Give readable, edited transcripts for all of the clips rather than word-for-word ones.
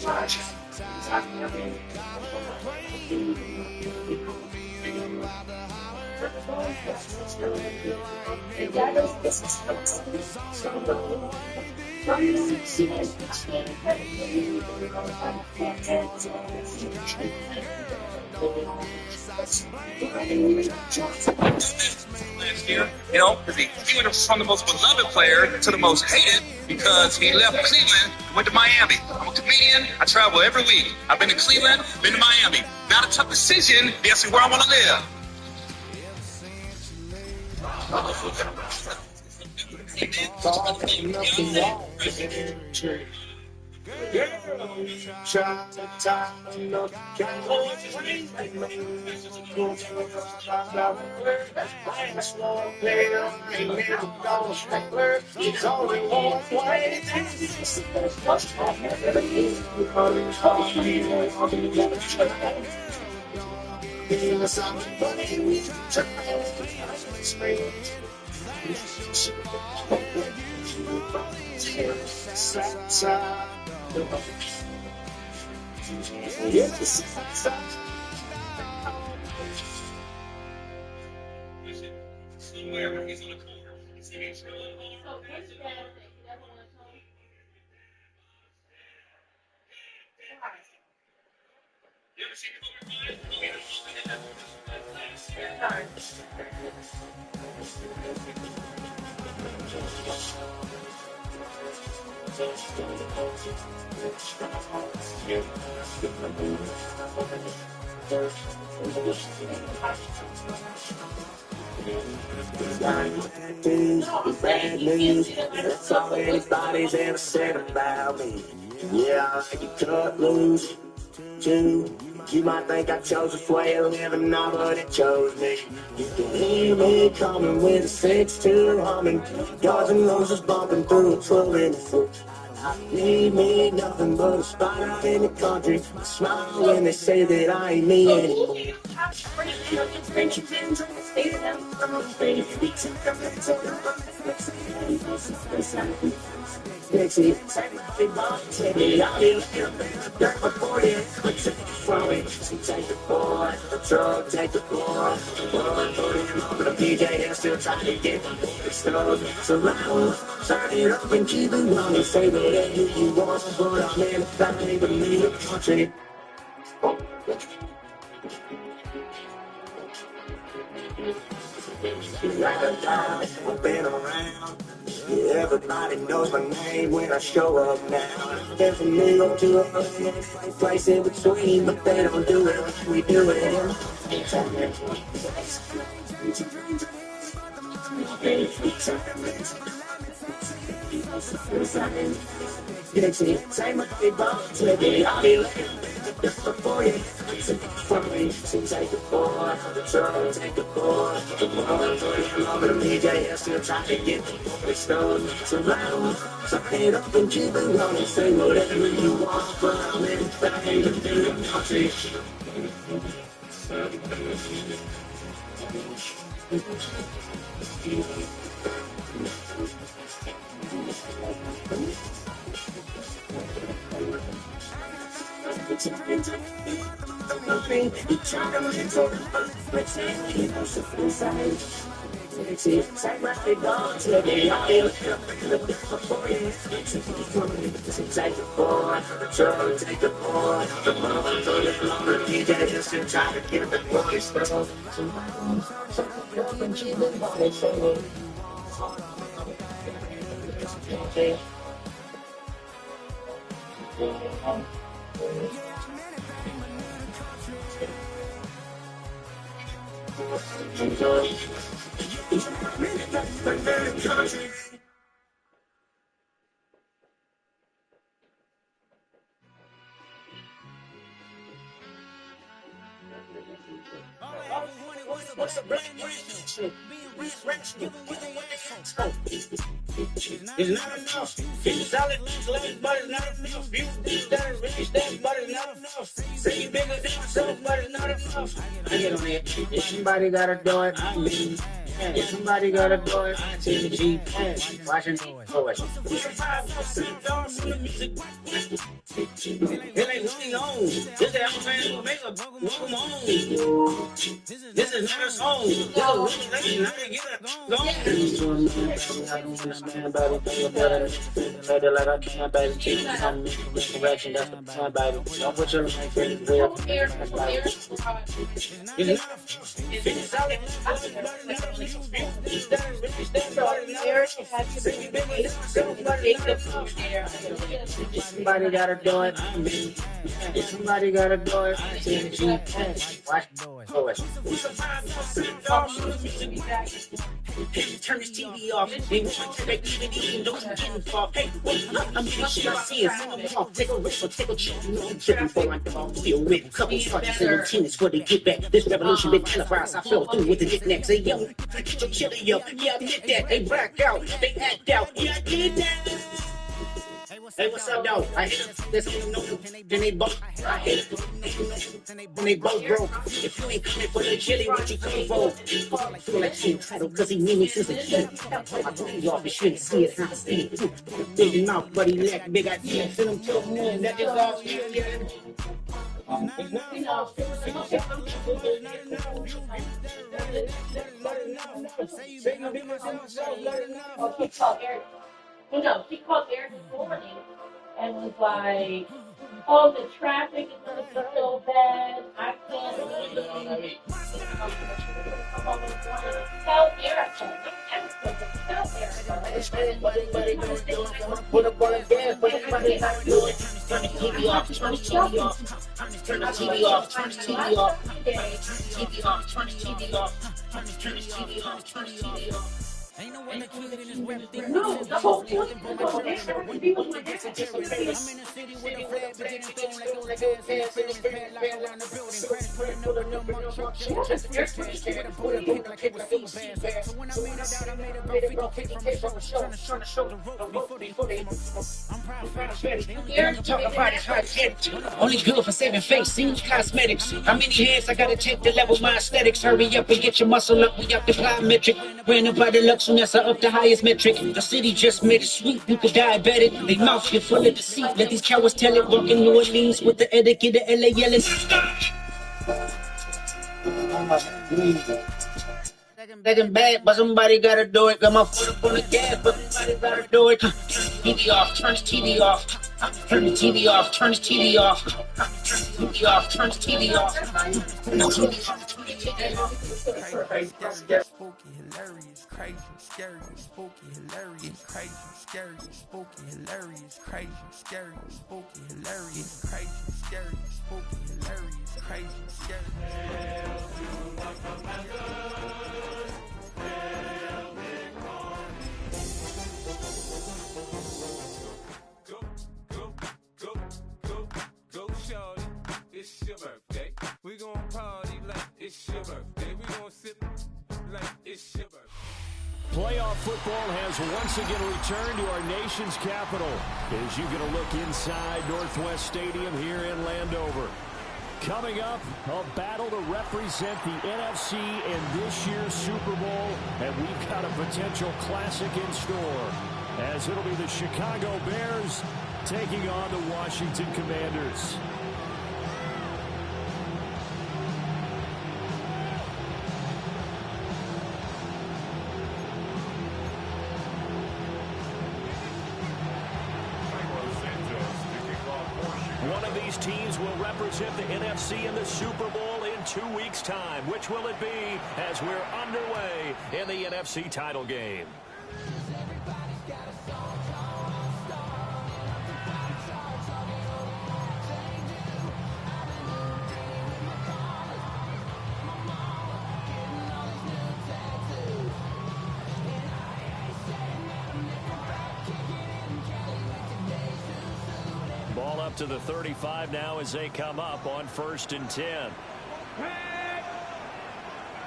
Last year, because he went from the most beloved player to the most hated because he left Cleveland and went to Miami. I'm a comedian. I travel every week. I've been to Cleveland, been to Miami. Not a tough decision. Guess where I want to live. Somewhere he's on the corner. He's getting through. You ever seen Bad news, that's all anybody's ever said about me. Yeah, I get cut loose, too. You might think I chose this way of living, now but it chose me. You can hear me coming with a 6-2 humming, Guns N' Roses bumping through a 12-inch. Need me nothing but a spot out in the country. I smile when they say that I ain't me anymore. Dixie, take my big ball, take me out here, dirt before you, take it from me. So take the boy, the truck, take the boy, put it over the PJ, still trying to get the boy stove. So round, turn it up and keep it running. Say whatever you want, but I'm in the ain't even me the country. I've been around. Yeah, everybody knows my name when I show up now. There's a middle to a place in between, but they don't do it like we do it. Dixie, take my big ball, take me out here, before you. From me, so take the boy, the truck, take the boy, the boy, put it over the PJ, still trying to get the boy stone. So round, suck it up and keep it running, say whatever you want, but I'm in the ain't a big country. Dixie, take my big ball, take me out here, before you. Take the boy, the truck, take the boy, the mother, throw it over the PJ, just to try to get the boy stove. So up and keep it running, say it. What's a brand new shit? It's not enough. It's solid late, but it's not enough. You think that it's rich, that, but it's not enough. Say you bigger than yourself, but it's not enough. I get on it. If somebody gotta do it, I mean. If somebody gotta do it, I take the G. Watching boys. It ain't going on. This is Alabama Omega. Welcome on. This is not a song. This is a revelation. How to get it gone. Like I can, baby. Resurrection. That's the plan, baby. Don't put your life in the real. Somebody gotta do it. Somebody gotta do it. Turn this TV off. They want to take DVD. Don't get involved. Hey, I'm sure I see it. Take a risk or take a chance. You know I'm tripping for like the ball. Feel with couple structures and routines for they get back. This revolution been televised. I fell through with the knickknacks. They young, get your chili up. Yeah, I admit that. They black out. They act out. Yeah, I did that. Hey, what's up, though? I hit them. There's only no then they both. I hit them. When they both broke. If you ain't coming for the chili, what you coming for? I feel like she entitled because he knew me since a kid. I believe y'all, but shouldn't see it how I see it. Big mouth, but he lack big ideas. Send him to the moon. That is all you get. She called Eric this morning and was like, oh, the traffic is going to be so bad. I can't leave. Tell Erica. Tell Erica. Put up on the gas, but everybody not do it. Turn the TV off, turn the TV off. Turn the TV off, turn the TV off. TV off, turn the TV off. Turn the TV off, turn the TV off. Ain't no one that cute in this rap thing. No, the whole point. I'm in a city with a flag, but getting thrown like those gas in the padlock around the building. Crash putting up a number truck, just a cash with a bullet hit like it was super bad. So when I made it out, I made about 50K from a show. Trying to show the rope before they I'm proud of it. Talk about it, how to get it. Only good for saving face, seems cosmetics. How many hands I gotta take to level my aesthetics? Hurry up and get your muscle up, we up the plyometric. Ran nobody looks that's up the highest metric. The city just made it sweet, people diabetic. They mouth get full of deceit. Let these cowards tell it. Walking New Orleans with the etiquette of LA yelling. Second bad, but somebody gotta do it. Got my foot up on the gas, but somebody gotta do it. TV off, turn the TV off. Turn the TV off, turn the TV off. TV off, turn the TV off. Turn the TV off, turn the TV off. Spooky, hilarious, crazy, scary, spooky, hilarious, crazy, scary, spooky, hilarious, crazy, scary, spooky, hilarious, crazy, scary, spooky, hilarious, crazy, scary. It's your birthday. We gon' party like it's your birthday. We gon' sip like it's your birthday. Playoff football has once again returned to our nation's capital as you get a look inside Northwest Stadium here in Landover. Coming up, a battle to represent the NFC in this year's Super Bowl, and we've got a potential classic in store, as it'll be the Chicago Bears taking on the Washington Commanders. One of these teams will represent the NFC in the Super Bowl in 2 weeks' time. Which will it be as we're underway in the NFC title game? Ball up to the 35 now as they come up on 1st and 10.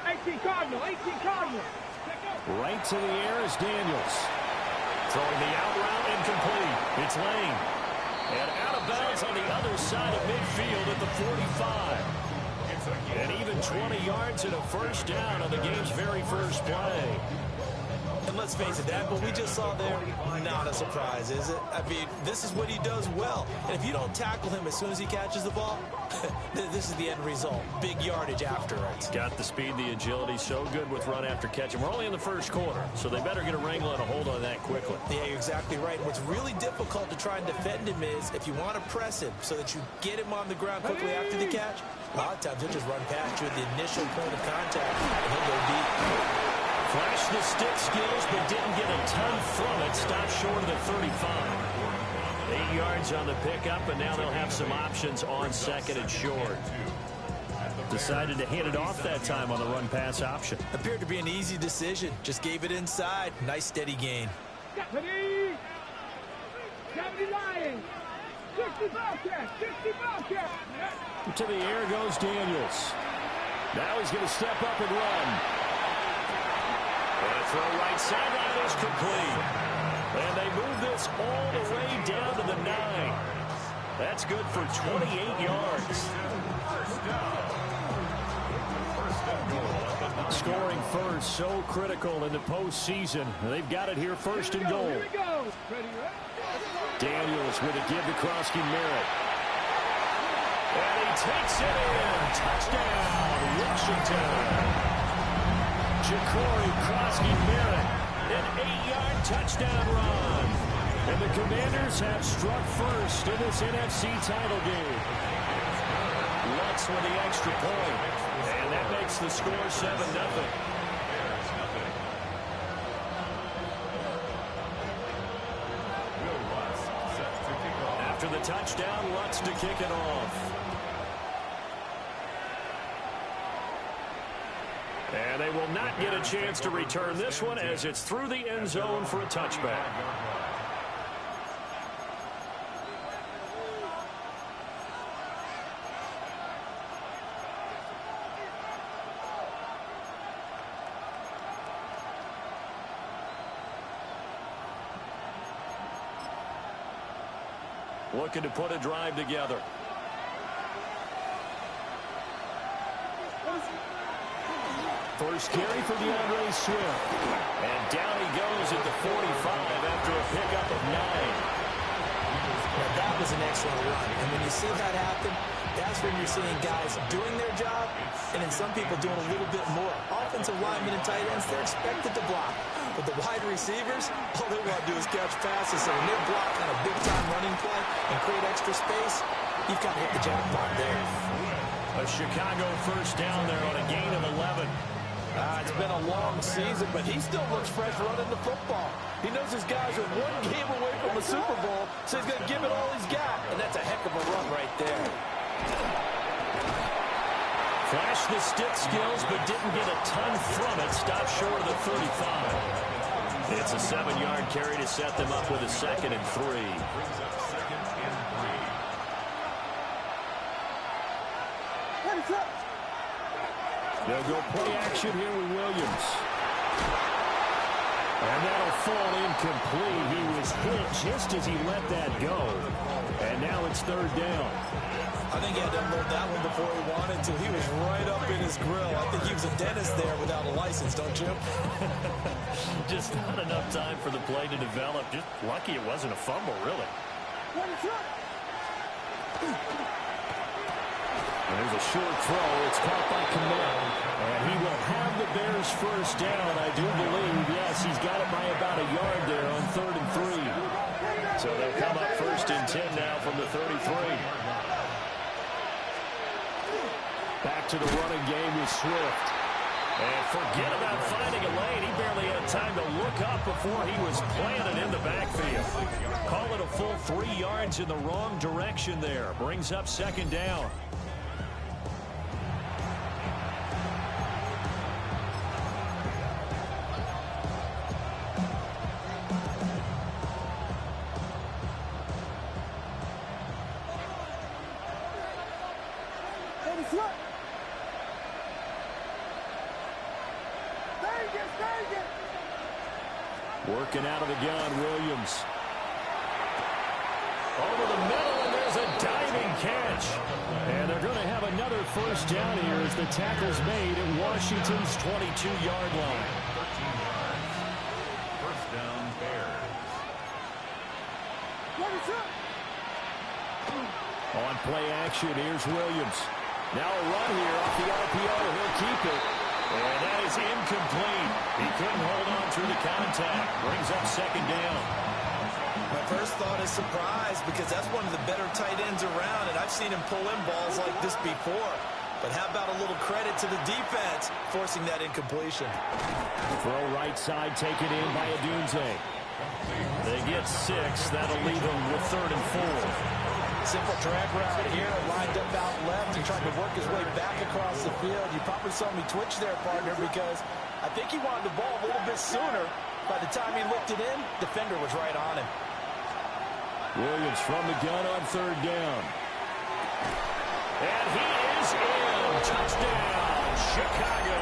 18 Cardinal. Right to the air is Daniels. Throwing the out route incomplete. It's Lane. And out of bounds on the other side of midfield at the 45. And even 20 yards and a first down on the game's very first play. And let's face it, that what we just saw there, not a surprise, is it? I mean, this is what he does well. And if you don't tackle him as soon as he catches the ball, this is the end result. Big yardage afterwards. Got the speed, the agility, so good with run after catch. And we're only in the first quarter, so they better get a wrangle and a hold on that quickly. Yeah, you're exactly right. What's really difficult to try and defend him is if you want to press him so that you get him on the ground quickly after the catch, a lot of times he'll just run past you at the initial point of contact, and he'll go deep. Flashed the stick skills, but didn't get a ton from it. Stopped short of the 35. 8 yards on the pickup, and now they'll have some options on second and short. Decided to hand it off that time on the run-pass option. Appeared to be an easy decision. Just gave it inside. Nice steady gain. Deputy! Deputy Lions! 60 Bobcat! 60 Bobcat! To the air goes Daniels. Now he's going to step up and run. And a throw right sideline is complete. And they move this all the way down to the 9. That's good for 28 yards. Scoring first, so critical in the postseason. They've got it here, first and goal. Daniels with a give to Krosky-Merritt. And he takes it in. Touchdown, Washington. Ja'Cory Krosky-Merritt. An 8-yard touchdown run. And the Commanders have struck first in this NFC title game. Lutz with the extra point. And that makes the score 7-0. After the touchdown, Lutz to kick it off. And they will not get a chance to return this one as it's through the end zone for a touchback. Looking to put a drive together. First carry for DeAndre Swift. And down he goes at the 45 after a pickup of 9. Now that was an excellent run. And when you see that happen, that's when you're seeing guys doing their job and then some people doing a little bit more. Offensive linemen and tight ends, they're expected to block. But the wide receivers, all they want to do is catch passes. So when they block on a big-time running play and create extra space, you've got to hit the jackpot there. A Chicago first down there on a gain of 11. It's been a long season, but he still looks fresh running the football. He knows his guys are one game away from the Super Bowl, so he's going to give it all he's got. And that's a heck of a run right there. Flashed the stick skills, but didn't get a ton from it. Stopped short of the 35. It's a 7-yard carry to set them up with a 2nd and 3. They'll go play action here with Williams. And that'll fall incomplete. He was hit just as he let that go. And now it's 3rd down. I think he had to unload that one before he wanted to. He was right up in his grill. I think he was a dentist there without a license, don't you? Just not enough time for the play to develop. Just lucky it wasn't a fumble, really. There's a short throw. It's caught by Kmet. And he will have the Bears first down, I do believe. Yes, he's got it by about a yard there on 3rd and 3. So they'll come up 1st and 10 now from the 33. Back to the running game with Swift. And forget about finding a lane. He barely had time to look up before he was planted in the backfield. Call it a full 3 yards in the wrong direction there. Brings up 2nd down. Working out of the gun, Williams. Over the middle, and there's a diving catch. And they're going to have another first down here as the tackle's made at Washington's 22-yard line. action. Here's Williams. Now a run here off the RPO. He'll keep it. And that is incomplete. He couldn't hold on through the contact. Brings up second down. My first thought is surprise, because that's one of the better tight ends around, and I've seen him pull in balls like this before. But how about a little credit to the defense forcing that incompletion? Throw right side taken in by Odunze. They get 6. That'll leave them with 3rd and 4. Simple drag route here, lined up out left and trying to work his way back across the field. You probably saw me twitch there, partner, because I think he wanted the ball a little bit sooner. By the time he looked it in, defender was right on him. Williams from the gun on 3rd down. And he is in. Touchdown, Chicago.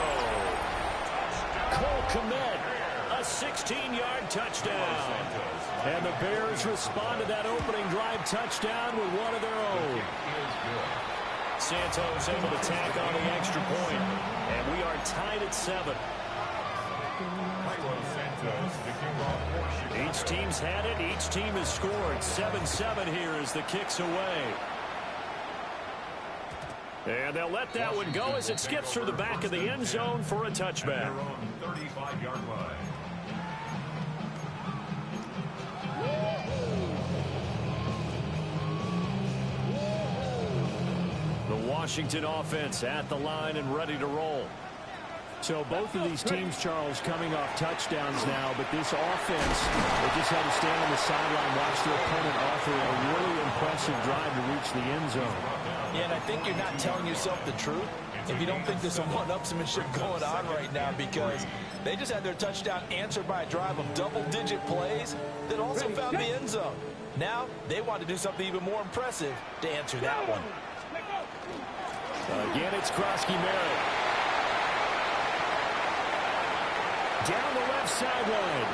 Cole Kmet, a 16-yard touchdown. And the Bears respond to that opening drive touchdown with one of their own. Santos able to tack on the extra point. And we are tied at 7. Each team's had it. Each team has scored. 7-7 here as the kick's away. And they'll let that one go as it skips through the back of the end zone for a touchback. 35-yard line. The Washington offense at the line and ready to roll. So both of these teams, Charles, coming off touchdowns now, but this offense, they just had to stand on the sideline, watch their opponent offer a really impressive drive to reach the end zone. Yeah, and I think you're not telling yourself the truth if you don't think there's some one-upsmanship going on right now, because they just had their touchdown answered by a drive of double-digit plays that also found the end zone. Now they want to do something even more impressive to answer that one. Again, it's Krosky-Merritt. Down the left sideline.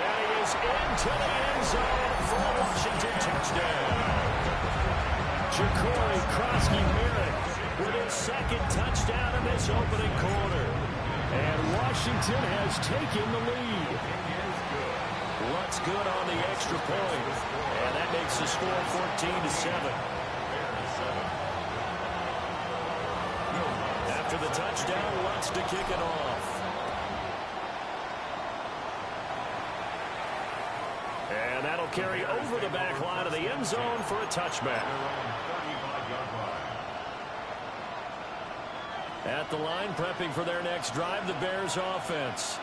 And he is into the end zone for a Washington touchdown. Jacory Krosky-Merritt with his 2nd touchdown in this opening quarter. And Washington has taken the lead. Luck's good on the extra point. And that makes the score 14-7. After the touchdown, Lutz to kick it off. And that'll carry over the back line of the end zone for a touchback. At the line, prepping for their next drive, the Bears offense.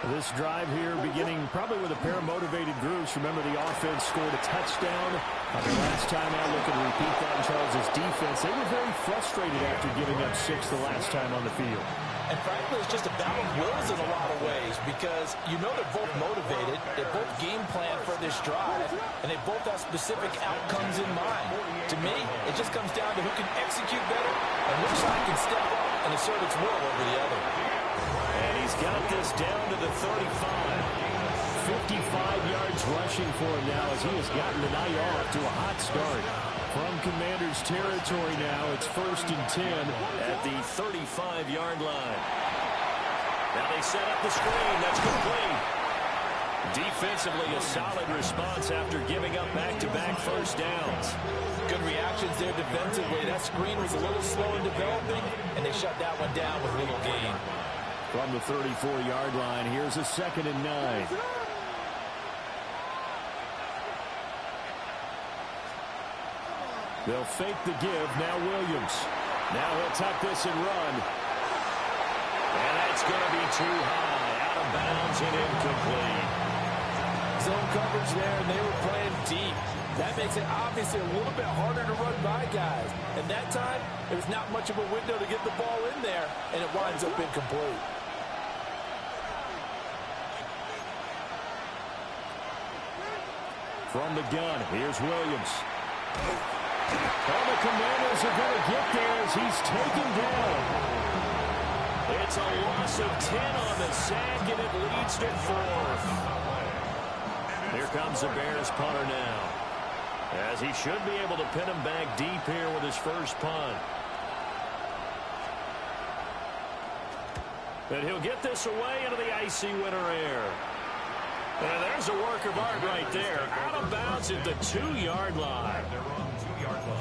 This drive here beginning probably with a pair of motivated groups. Remember, the offense scored a touchdown. The last time out, look and repeat that in Charles' defense. They were very frustrated after giving up 6 the last time on the field. And frankly, it's just a battle of wills in a lot of ways, because you know they're both motivated, they both game plan for this drive, and they both have specific outcomes in mind. To me, it just comes down to who can execute better and which side can step up and assert its will over the other. And he's got this down to the 35. 55 yards rushing for him now as he has gotten the night off to a hot start. From Commanders territory now, it's 1st and 10 at the 35-yard line. Now they set up the screen. That's complete. Defensively, a solid response after giving up back-to-back first downs. Good reactions there defensively. That screen was a little slow in developing, and they shut that one down with little gain. From the 34-yard line, here's a 2nd and 9. They'll fake the give. Now Williams. Now he'll tuck this and run. And that's going to be too high. Out of bounds and incomplete. Zone coverage there, and they were playing deep. That makes it obviously a little bit harder to run by guys. And that time, there was not much of a window to get the ball in there, and it winds up incomplete. From the gun, here's Williams. Well, the Commanders are going to get there as he's taken down. It's a loss of 10 on the sack, and it leads to 4th. Here comes the Bears punter now, as he should be able to pin him back deep here with his first punt. And he'll get this away into the icy winter air. And there's a work of art right there. Out of bounds at the 2-yard line.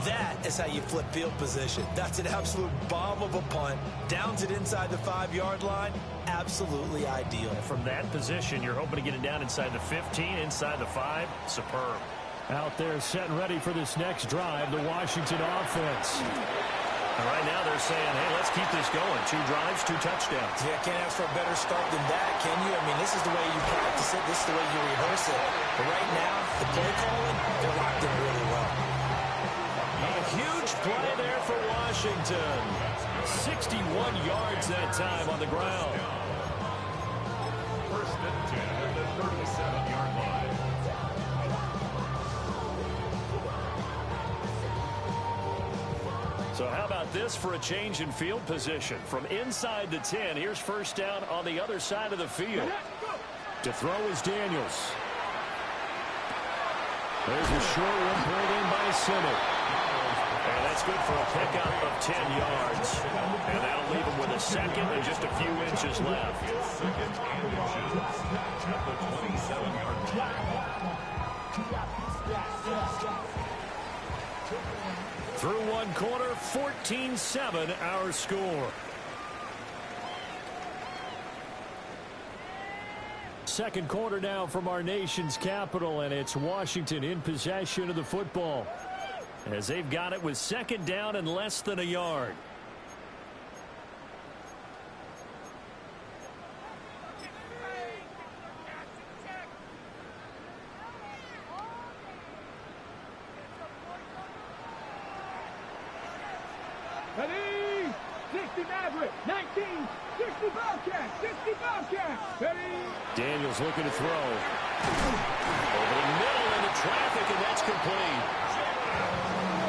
That is how you flip field position. That's an absolute bomb of a punt. Downs it inside the 5-yard line. Absolutely ideal. From that position, you're hoping to get it down inside the 15, inside the 5. Superb. Out there set and ready for this next drive, the Washington offense. And right now they're saying, hey, let's keep this going. 2 drives, 2 touchdowns. Yeah, can't ask for a better start than that, can you? I mean, this is the way you practice it. This is the way you rehearse it. But right now, the play calling, they're locked in really well. A huge play there for Washington. 61 yards that time on the ground. First and 10 at the 37-yard line. So how about this for a change in field position? From inside the 10, here's first down on the other side of the field. To throw is Daniels. There's a short one pulled in by Simmons. And that's good for a pickup of 10 yards. And that'll leave him with a second and just a few inches left. Second and inches at the 27-yard line. Through one quarter, 14-7 our score. Second quarter now from our nation's capital, and it's Washington in possession of the football as they've got it with second down and less than a yard. Ready? 60 Maverick, 19, 60 Bobcat, 60 Bobcat. Ready? Daniels looking to throw. Over the middle into traffic, and that's complete.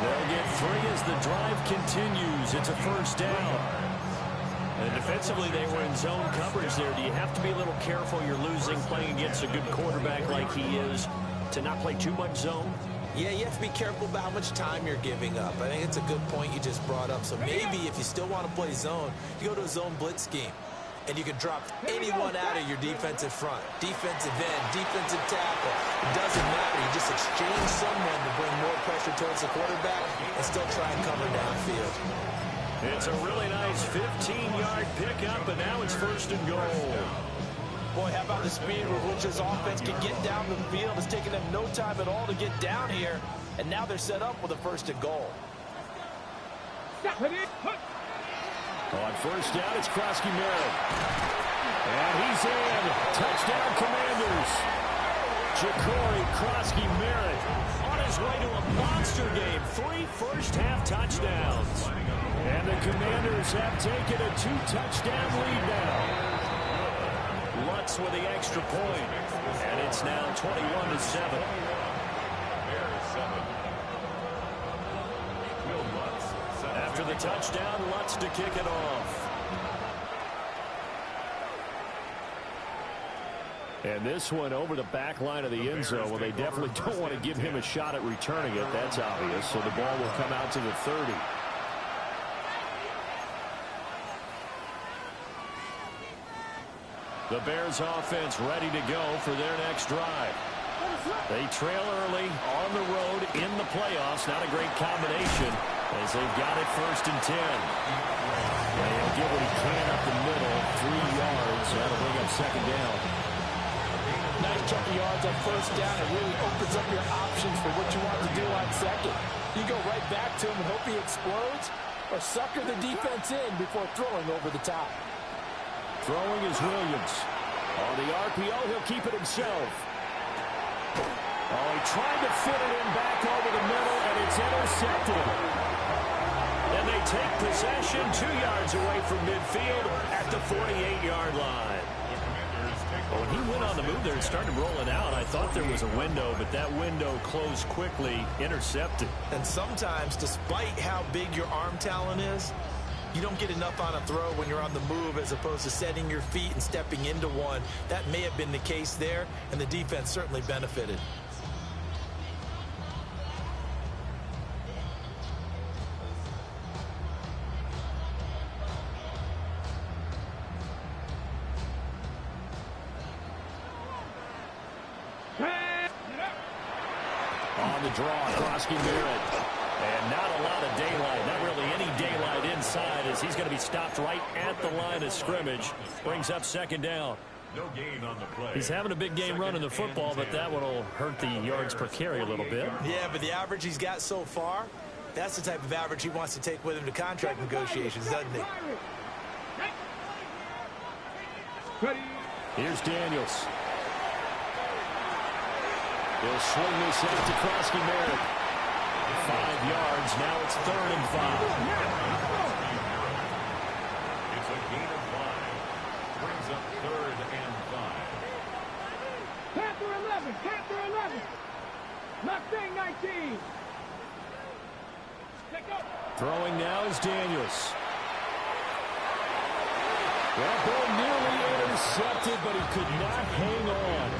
They'll get 3 as the drive continues. It's a first down. And defensively, they were in zone coverage there. Do you have to be a little careful? You're losing playing against a good quarterback like he is to not play too much zone? Yeah, you have to be careful about how much time you're giving up. I think it's a good point you just brought up. So maybe if you still want to play zone, you go to a zone blitz scheme. And you can drop anyone out of your defensive front. Defensive end, defensive tackle. It doesn't matter. You just exchange someone to bring more pressure towards the quarterback and still try and cover downfield. It's a really nice 15-yard pickup, and now it's first and goal. Boy, how about the speed with which this offense can get down the field? It's taken them no time at all to get down here, and now they're set up with a first and goal. On first down, it's Krosky-Merritt. And he's in. Touchdown, Commanders. Ja'Cory Krosky-Merritt on his way to a monster game. 3 first-half touchdowns. And the Commanders have taken a 2-touchdown lead now. Lutz with the extra point. And it's now 21-7. After the touchdown, Lutz to kick it off. And this one over the back line of the end zone. Well, they definitely don't want to give him a shot at returning it. That's obvious. So the ball will come out to the 30. The Bears offense ready to go for their next drive. They trail early on the road in the playoffs. Not a great combination as they've got it first and 10. They'll get what he can up the middle. 3 yards. That'll bring up second down. Nice chunk of yards on first down. It really opens up your options for what you want to do on second. You go right back to him and hope he explodes, or sucker the defense in before throwing over the top. Throwing is Williams. On the RPO, he'll keep it himself. Oh, he tried to fit it in back over the middle, and it's intercepted. And they take possession 2 yards away from midfield at the 48-yard line. When he went on the move there and started rolling out, I thought there was a window, but that window closed quickly, intercepted. And sometimes, despite how big your arm talent is, you don't get enough on a throw when you're on the move as opposed to setting your feet and stepping into one. That may have been the case there, and the defense certainly benefited. On the draw, Krosky-Merritt. And not a lot of daylight, not really any daylight inside, as he's going to be stopped right at the line of scrimmage. Brings up second down. No gain on the play. He's having a big game running the football, but that one will hurt the yards per carry a little bit. Yeah, but the average he's got so far, that's the type of average he wants to take with him to contract negotiations, doesn't he? Here's Daniels. He'll swing this out to Krosky-Merritt. 5 yards. Now it's 3rd and 5. It's a gain of 5. Brings up 3rd and 5. Panther 11. Panther 11. Mustang 19. Throwing now is Daniels. That ball nearly intercepted, but he could not hang on.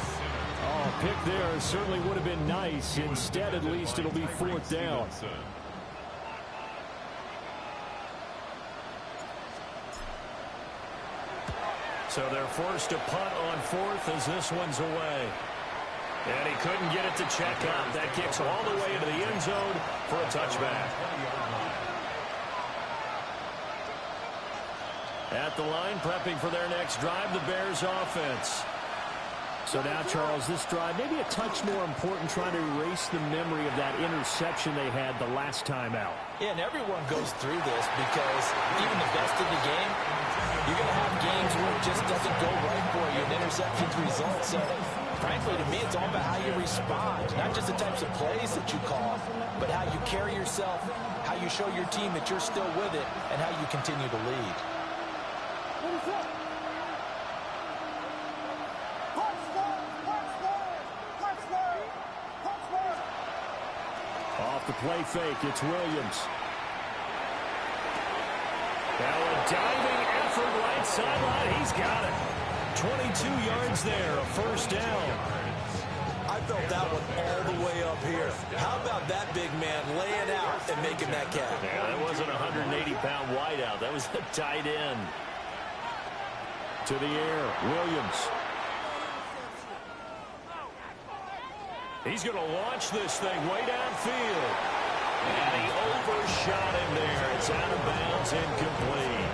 Oh, pick there certainly would have been nice. Instead, at least, it'll be 4th down. So they're forced to punt on 4th as this one's away. And he couldn't get it to check up. That kicks all the way into the end zone for a touchback. At the line, prepping for their next drive, the Bears offense. So now, Charles, this drive maybe a touch more important, trying to erase the memory of that interception they had the last time out. Yeah, and everyone goes through this because even the best in the game, you're going to have games where it just doesn't go right for you, and interceptions result. So, frankly, to me, it's all about how you respond, not just the types of plays that you call, but how you carry yourself, how you show your team that you're still with it, and how you continue to lead. Off the play fake, it's Williams. Now a diving effort right sideline. He's got it. 22 yards there, a 1st down. I felt that one all the way up here. How about that big man laying out and making that catch? Yeah, that wasn't a 180-pound wideout. That was the tight end. To the air, Williams. He's going to launch this thing way downfield. And he overshot him there. It's out of bounds, incomplete.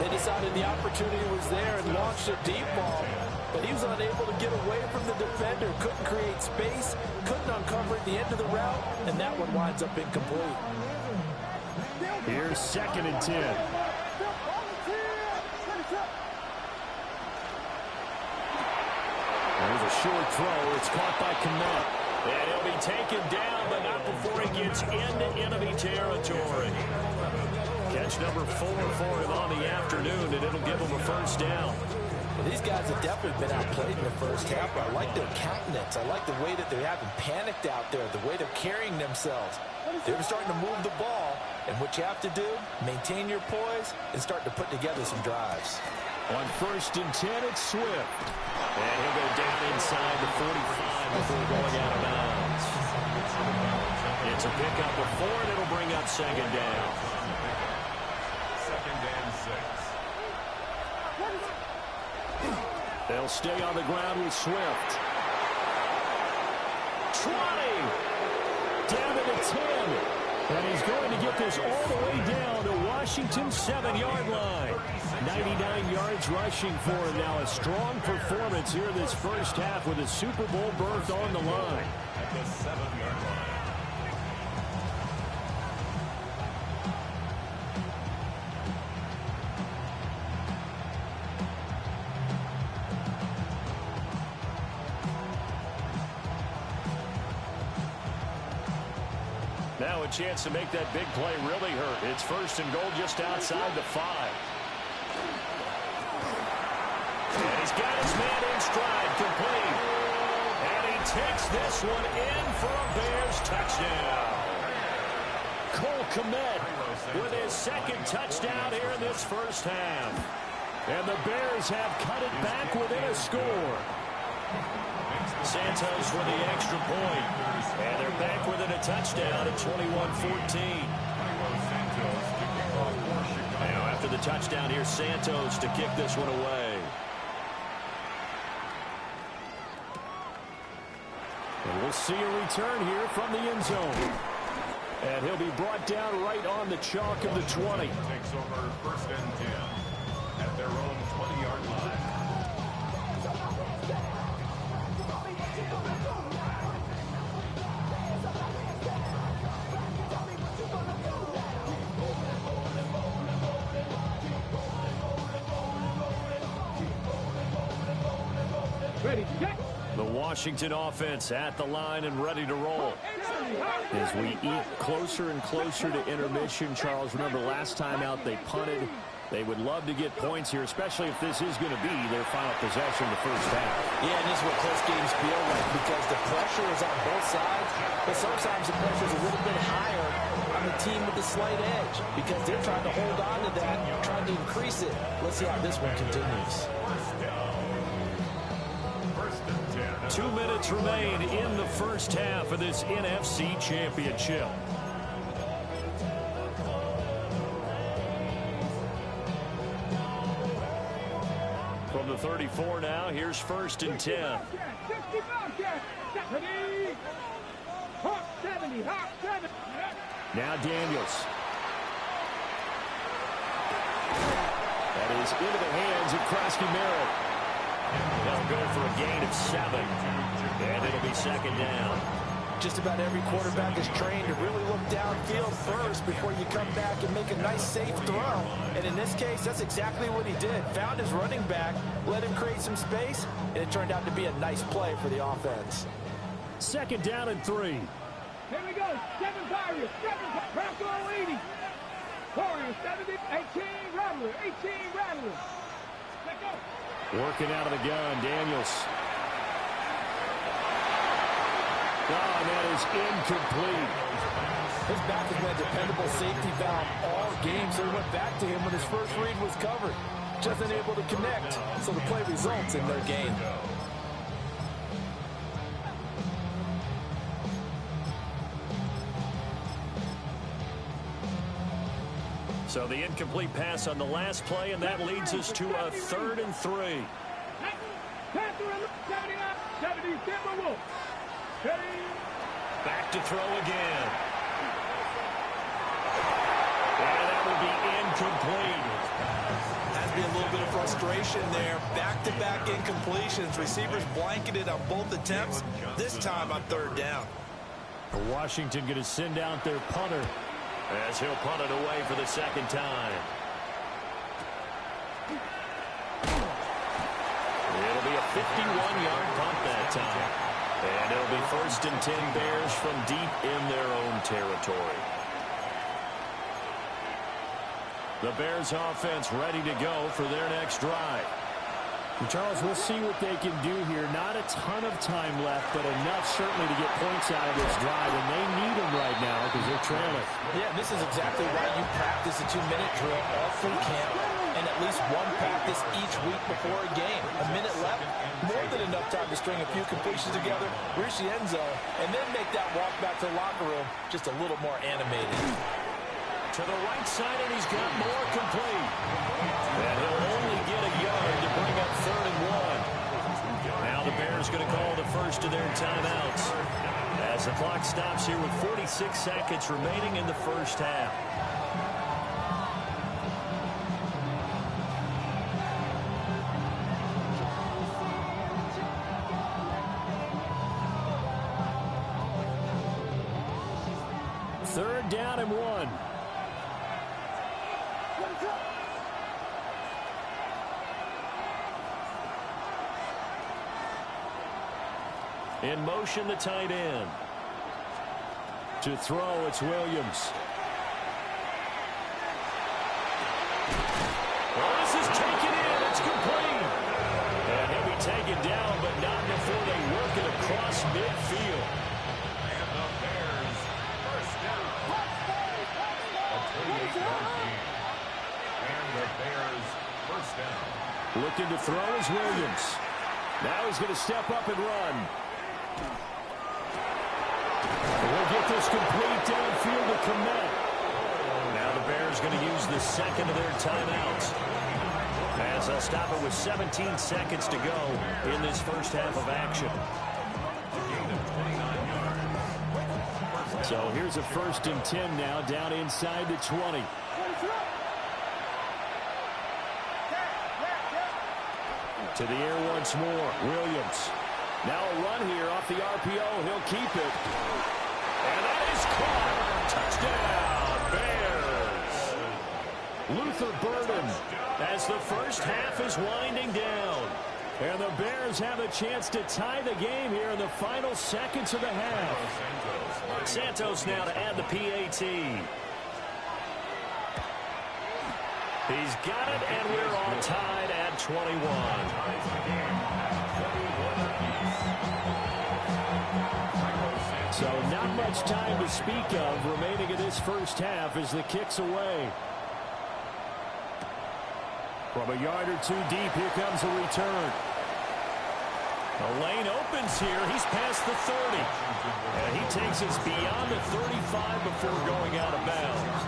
They decided the opportunity was there and launched a deep ball, but he was unable to get away from the defender, couldn't create space, couldn't uncover at the end of the route, and that one winds up incomplete. Here's 2nd and 10. There's a short throw. It's caught by Kmet. And he'll be taken down, but not before he gets into enemy territory. Catch number 4 for him on the afternoon, and it'll give him a 1st down. Well, these guys have definitely been outplayed in the first half. I like their countenance. I like the way that they haven't panicked out there, the way they're carrying themselves. They're starting to move the ball, and what you have to do, maintain your poise and start to put together some drives. On 1st and 10, it's Swift. And he'll go down inside the 45 before going out of bounds. It's a pickup of 4, and it'll bring up 2nd down. 2nd and 6. They'll stay on the ground with Swift. 20! Down to the 10. And he's going to get this all the way down to Washington's 7-yard line. 99 yards rushing for him now. A strong performance here this first half with a Super Bowl berth on the line. At the 7-yard line. Now a chance to make that big play really hurt. It's 1st and goal just outside the 5. And he's got his man in stride, complete. And he takes this one in for a Bears touchdown. Cole Kmet with his 2nd touchdown here in this first half. And the Bears have cut it back within a score. Santos for the extra point. And they're back within a touchdown at 21-14. Now after the touchdown, here's Santos to kick this one away. And we'll see a return here from the end zone. And he'll be brought down right on the chalk of the 20. Takes over 1st and 10 at their own 20-yard line. Ready, check. The Washington offense at the line and ready to roll. As we eat closer and closer to intermission, Charles, remember last time out they punted. They would love to get points here, especially if this is going to be their final possession of the first half. Yeah, and this is what close games feel like because the pressure is on both sides, but sometimes the pressure is a little bit higher on the team with the slight edge because they're trying to hold on to that, trying to increase it. Let's see how this one continues. 2 minutes remain in the first half of this NFC Championship. From the 34 now, here's 1st and 10. 60 Bobcats. 70. Hawk 70. Hawk 70. Now Daniels. That is into the hands of Krasky Merritt. They'll go for a gain of 7, and it'll be 2nd down. Just about every quarterback is trained to really look downfield first before you come back and make a nice, safe throw. And in this case, that's exactly what he did. Found his running back, let him create some space, and it turned out to be a nice play for the offense. 2nd down and 3. Here we go. 7 Pirates. 7 Bronco 80. Warriors 70. 18 Rattler. 18 Rattler. Let's go. Working out of the gun, Daniels. Oh, and that is incomplete. His back has been a dependable safety valve all game, so he went back to him when his first read was covered. Just unable to connect, so the play results in their gain. So the incomplete pass on the last play, and that leads us to a 3rd and 3. 70 Timberwolves. Back to throw again. And that will be incomplete. Has been a little bit of frustration there. Back-to-back incompletions. Receivers blanketed on both attempts, this time on 3rd down. Washington going to send out their punter as he'll punt it away for the 2nd time. It'll be a 51-yard punt that time. And it'll be 1st and 10 Bears from deep in their own territory. The Bears offense ready to go for their next drive. And Charles, we'll see what they can do here. Not a ton of time left, but enough certainly to get points out of this drive, and they need them right now because they're trailing. Yeah, this is exactly why you practice a 2-minute drill all through camp and at least one practice each week before a game. A minute left, more than enough time to string a few completions together, reach the end zone, and then make that walk back to the locker room just a little more animated. To the right side, and he's got more complete. And he'll only get a yard to bring up 3rd and 1. Now the Bears going to call the first of their timeouts as the clock stops here with 46 seconds remaining in the first half. Third down and 1. In motion, the tight end. To throw, it's Williams. Oh, this is taken in. It's complete. And he'll be taken down, but not before they work it across midfield. And the Bears, 1st down. A 28-yard gain. And the Bears, 1st down. Looking to throw is Williams. Now he's going to step up and run. We'll get this complete downfield to Kmet. Now the Bears going to use the 2nd of their timeouts, as they'll stop it with 17 seconds to go in this first half of action. A gain of 29 yards. 1st So here's a 1st and 10 now, down inside the 20. To the air once more, Williams. Now a run here off the RPO. He'll keep it. And that is caught. Touchdown, Bears. Luther Burden as the first half is winding down. And the Bears have a chance to tie the game here in the final seconds of the half. Santos now to add the PAT. He's got it, and we're all tied at 21. So not much time to speak of remaining in this first half as the kick's away. From a yard or two deep, here comes a return. The lane opens here. He's past the 30. And he takes us beyond the 35 before going out of bounds.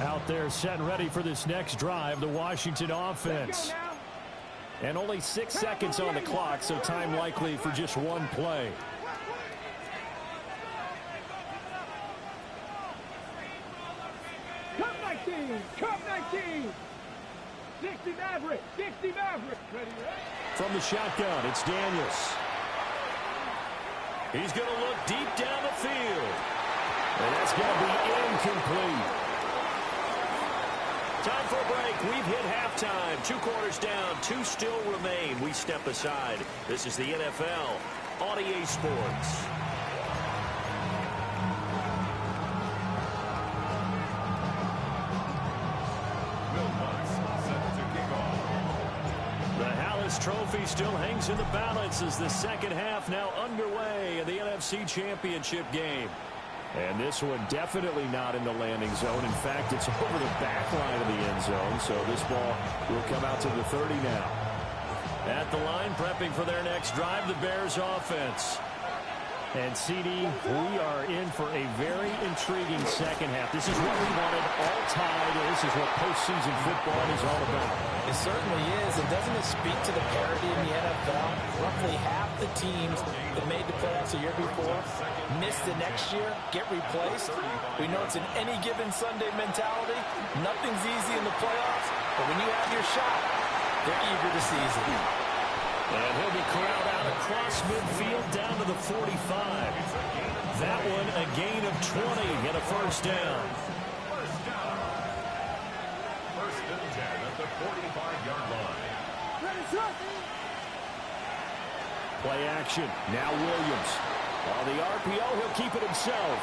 Out there set and ready for this next drive, the Washington offense. And only 6 seconds on the clock, so time likely for just one play. Cup 19. 60 Maverick. 60 Maverick. Ready? From the shotgun, it's Daniels. He's going to look deep down the field. And that's going to be incomplete. Time for a break. We've hit halftime. 2 quarters down. 2 still remain. We step aside. This is the NFL on EA Sports. Trophy still hangs in the balance as the second half now underway in the NFC Championship game. And this one definitely not in the landing zone. In fact, it's over the back line of the end zone, so this ball will come out to the 30 now. At the line, prepping for their next drive, the Bears offense. And, CD, we are in for a very intriguing second half. This is what we wanted, all tied. This is what postseason football is all about. It certainly is. And doesn't it speak to the parity in the NFL? Roughly half the teams that made the playoffs a year before miss the next year, get replaced. We know it's an any given Sunday mentality. Nothing's easy in the playoffs, but when you have your shot, they're eager to seize it. And he'll be corralled out across midfield down to the 45. That one a gain of 20 and a first down. First and 10 at the 45-yard line. Play action. Now Williams. On the RPO, he'll keep it himself.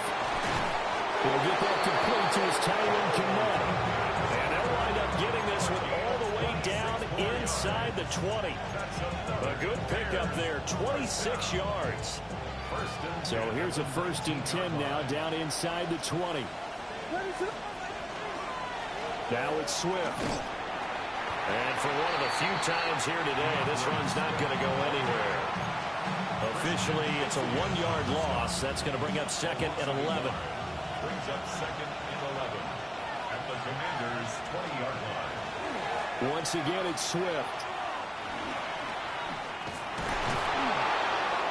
He'll get that complete to his tight end, Kmet. And they'll wind up getting this one all the way down inside the 20. A good pickup there, 26 yards. So here's a 1st and 10 now, down inside the 20. Now it's Swift. And for one of the few times here today, this run's not going to go anywhere. Officially, it's a 1-yard loss. That's going to bring up 2nd and 11. Brings up 2nd and 11 at the Commanders' 20-yard line. Once again, it's Swift.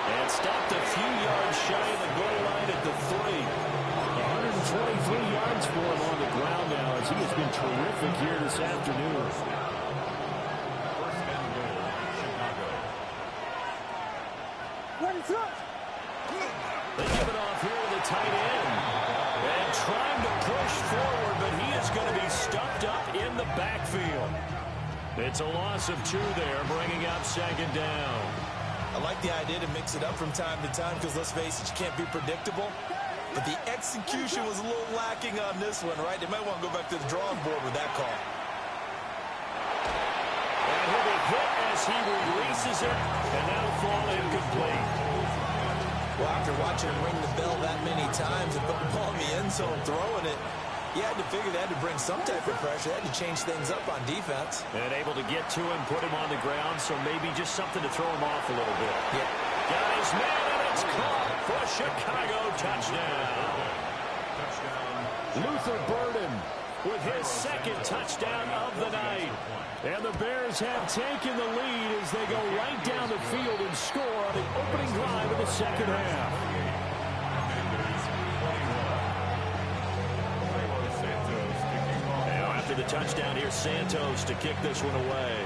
And stopped a few yards shy of the goal line at the 3. 123 yards for him on the ground now as he has been terrific here this afternoon. First and goal, Chicago. They give it off here to the tight end. And trying to push forward, but he is going to be stuffed up in the backfield. It's a loss of 2 there, bringing up 2nd down. I like the idea to mix it up from time to time because, let's face it, you can't be predictable. But the execution was a little lacking on this one, right? They might want to go back to the drawing board with that call. And he'll be hit as he releases it, and that'll fall incomplete. Well, after watching him ring the bell that many times and put the ball in the end zone, throwing it, you had to figure they had to bring some type of pressure. They had to change things up on defense. And able to get to him, put him on the ground, so maybe just something to throw him off a little bit. Yeah. Got his man, and it's caught for a Chicago touchdown. Luther Burden with his second touchdown of the night. And the Bears have taken the lead as they go right down the field and score on the opening drive of the second half. Now after the touchdown, here's Santos to kick this one away.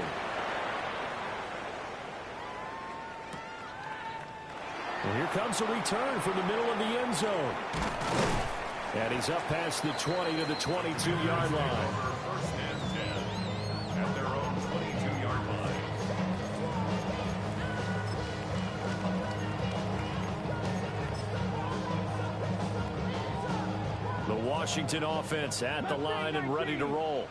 And here comes a return from the middle of the end zone. And he's up past the 20 to the 22-yard line. First and 10 at their own 22-yard line. The Washington offense at the line and ready to roll.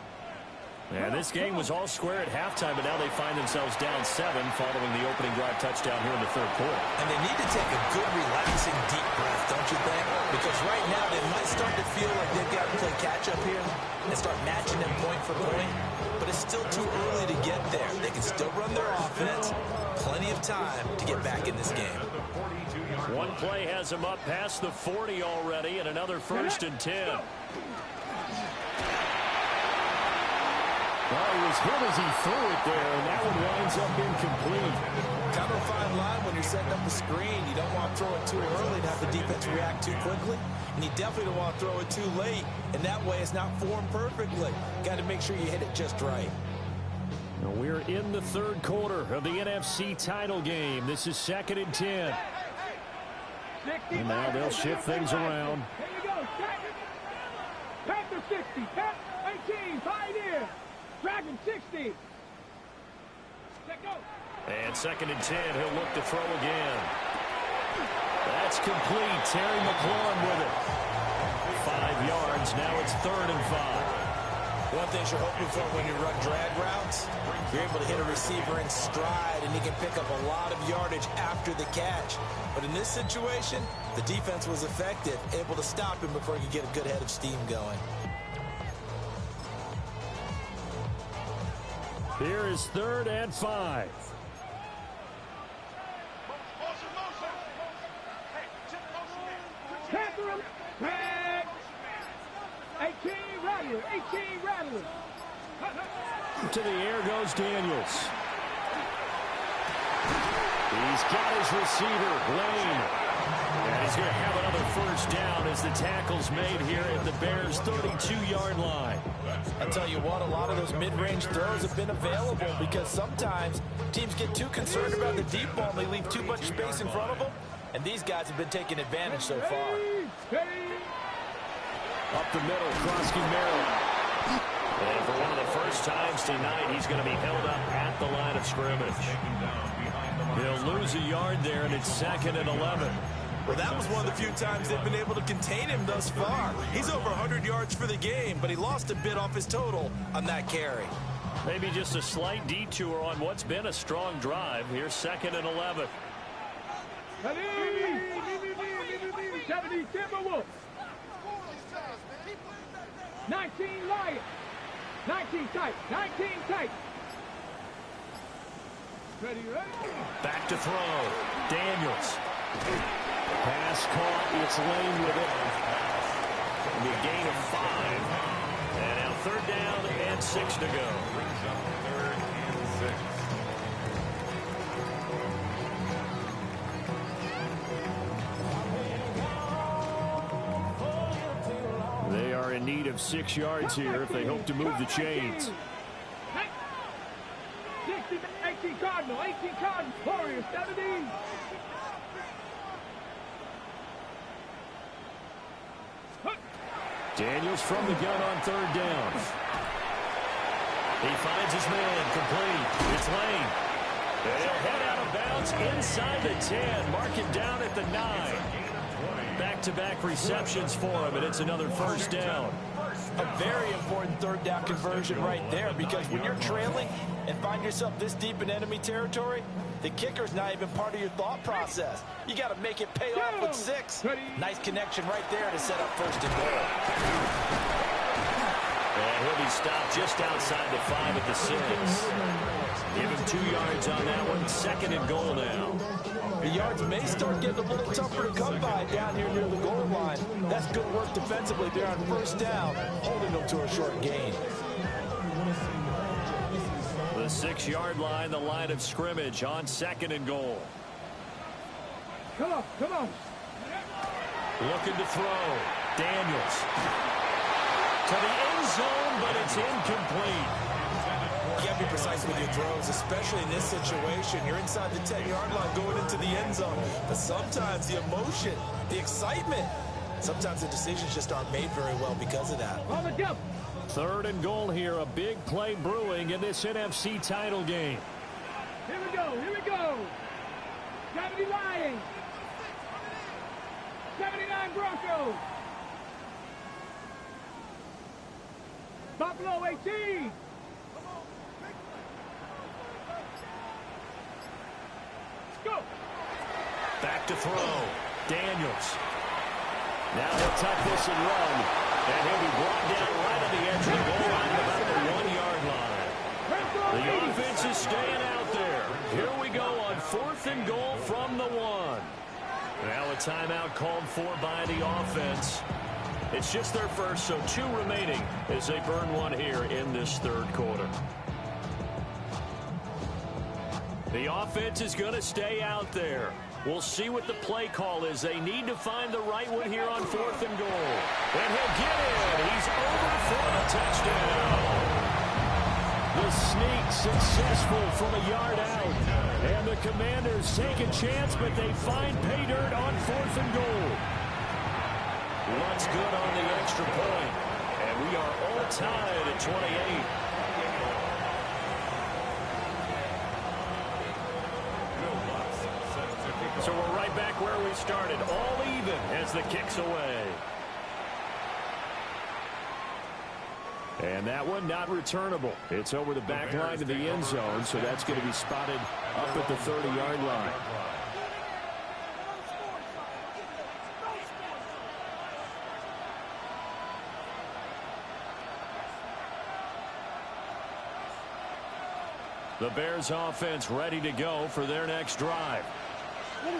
And this game was all square at halftime, but now they find themselves down 7 following the opening drive touchdown here in the third quarter. And they need to take a good, relaxing, deep breath, don't you think? Because right now they might start to feel like they've got to play catch-up here and start matching them point for point. But it's still too early to get there. They can still run their offense. Plenty of time to get back in this game. One play has them up past the 40 already, and another 1st and 10. Well, he was hit as he threw it there, and that one winds up incomplete. Kind of a fine line when you're setting up the screen. You don't want to throw it too early and have the defense react too quickly. And you definitely don't want to throw it too late. And that way it's not formed perfectly. Got to make sure you hit it just right. Now we're in the third quarter of the NFC title game. This is 2nd and 10. And now they'll shift things around. Here you go, Panther 60, Panther 18, Pioneer, Dragon 60. Let go. And 2nd and 10, he'll look to throw again. That's complete. Terry McLaurin with it. 5 yards. Now it's 3rd and 5. One thing you're hoping for when you run drag routes, you're able to hit a receiver in stride, and he can pick up a lot of yardage after the catch. But in this situation, the defense was effective, able to stop him before he could get a good head of steam going. Here is 3rd and 5. Back. 18 Rattler, 18 Rattler. To the air goes Daniels. He's got his receiver, Lane. And he's going to have another 1st down as the tackle's made here at the Bears' 32-yard line. I'll tell you what, a lot of those mid-range throws have been available because sometimes teams get too concerned about the deep ball and they leave too much space in front of them. And these guys have been taking advantage so far. Up the middle, Krosky Merrill. And for one of the first times tonight, he's going to be held up at the line of scrimmage. He'll lose a yard there, and it's 2nd and 11. Well, that was one of the few times they've been able to contain him thus far. He's over 100 yards for the game, but he lost a bit off his total on that carry. Maybe just a slight detour on what's been a strong drive. Here's 2nd and 11. 70 Timberwolves. 19 Lions. 19 tight. 19 tight. Ready. Back to throw. Daniels. Pass caught. It's Lane with it. And a gain of 5. And now 3rd down and 6 to go. Brings up 3rd and 6. They are in need of 6 yards here if they hope to move the chains. 18 Cardinal, 18 Cardinal, Warriors, 17. Daniels from the gun on 3rd down. He finds his man, complete. It's Lane. They'll head out of bounds inside the 10. Mark it down at the 9. Back-to-back receptions for him, and it's another 1st down. A very important 3rd down conversion right there, because when you're trailing and find yourself this deep in enemy territory, the kicker's not even part of your thought process. You got to make it pay off with 6. Nice connection right there to set up 1st and goal. And he'll be stopped just outside the 5 at the 6. Give him 2 yards on that one. 2nd and goal now. The yards may start getting a little tougher to come by down here near the goal line. That's good work defensively there on first down, holding them to a short gain. The 6-yard line, the line of scrimmage on 2nd and goal. Come on, come on. Looking to throw. Daniels. To the end zone, but it's incomplete. You got to be precise with your throws, especially in this situation. You're inside the 10-yard line going into the end zone. But sometimes the emotion, the excitement, sometimes the decisions just aren't made very well because of that. On the jump. 3rd and goal here. A big play brewing in this NFC title game. Here we go, here we go. 70 Lions. 79 Broncos. Buffalo 18. Go. Back to throw. Daniels. Now he'll tuck this and run. And he'll be brought down right at the edge of the goal line at about the 1-yard line. The offense is staying out there. Here we go on 4th and goal from the 1. Now a timeout called for by the offense. It's just their first, so 2 remaining as they burn one here in this 3rd quarter. The offense is going to stay out there. We'll see what the play call is. They need to find the right one here on 4th and goal. And he'll get in. He's over for the touchdown. The sneak successful from a yard out. And the Commanders take a chance, but they find pay dirt on 4th and goal. Runs good on the extra point. And we are all tied at 28. So we're right back where we started, all even as the kick's away. And that one not returnable. It's over the back line to the end zone, so that's going to be spotted up at the 30-yard line. The Bears offense ready to go for their next drive.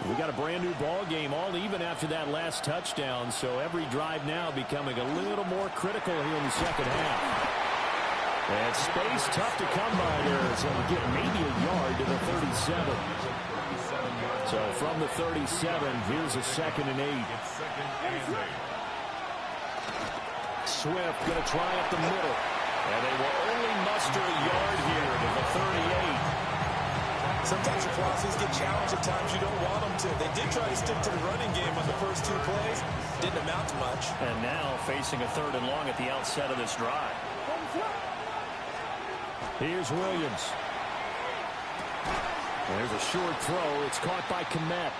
We got a brand new ball game, all even after that last touchdown, so every drive now becoming a little more critical here in the second half. And space tough to come by there, so we get maybe a yard to the 37. So from the 37, here's a 2nd and 8. Swift going to try up the middle, and they will only muster a yard here to the 38. Sometimes your philosophies get challenged at times you don't want them to. They did try to stick to the running game on the first 2 plays. Didn't amount to much. And now facing a 3rd and long at the outset of this drive. Here's Williams. There's a short throw. It's caught by Kmet.